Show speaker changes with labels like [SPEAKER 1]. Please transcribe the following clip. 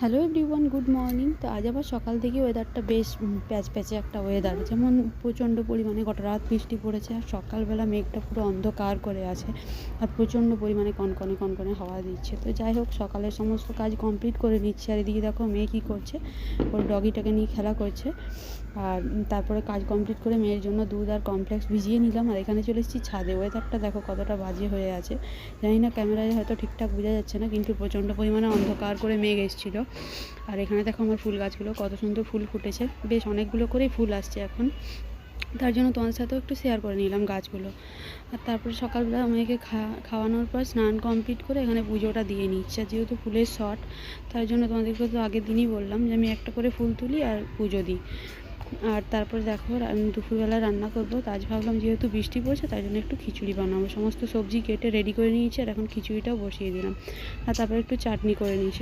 [SPEAKER 1] Hello everyone, good morning. তো আজ আবার সকাল থেকে ওয়েদারটা বেশ প্যাচপ্যাচে একটা ওয়েদার, যেমন প্রচণ্ড পরিমাণে গোটা রাত বৃষ্টি পড়েছে আর সকালবেলা মেঘটা পুরো অন্ধকার করে আছে আর প্রচণ্ড পরিমাণে কনকনে কনকনে হাওয়া দিচ্ছে। তো যাই হোক, সকালের সমস্ত কাজ কমপ্লিট করে নিচ্ছে। আর এদিকে দেখো মেয়ে কী করছে, ওর ডগিটাকে নিয়ে খেলা করছে। আর তারপরে কাজ কমপ্লিট করে মেয়ের জন্য দুধ আর কমপ্লেক্স ভিজিয়ে নিলাম। আর এখানে চলে এসেছি ছাদে। ওয়েদারটা দেখো কতটা বাজে হয়ে আছে, জানি না ক্যামেরায় হয়তো ঠিকঠাক বোঝা যাচ্ছে না, কিন্তু প্রচণ্ড পরিমাণে অন্ধকার করে মেঘ এসেছিলো। আর এখানে দেখো আমার ফুল গাছগুলো কত সুন্দর ফুল ফুটেছে, বেশ অনেকগুলো করেই ফুল আসছে এখন, তার জন্য তোমাদের সাথেও একটু শেয়ার করে নিলাম গাছগুলো। আর তারপরে সকালবেলা মেয়েকে খাওয়ানোর পর স্নান কমপ্লিট করে এখানে পুজোটা দিয়ে নিচ্ছে। যেহেতু ফুলের শর্ট, তার জন্য তোমাদেরকে তো আগের দিনই বললাম যে আমি একটা করে ফুল তুলি আর পুজো দিই। আর তারপরে দেখো দুপুরবেলা রান্না করবো। তো আজ ভাবলাম যেহেতু বৃষ্টি পড়ছে, তাই জন্য একটু খিচুড়ি বানাবো। সমস্ত সবজি কেটে রেডি করে নিয়েছি আর এখন খিচুড়িটাও বসিয়ে দিলাম। আর তারপরে একটু চাটনি করে নিয়েছি।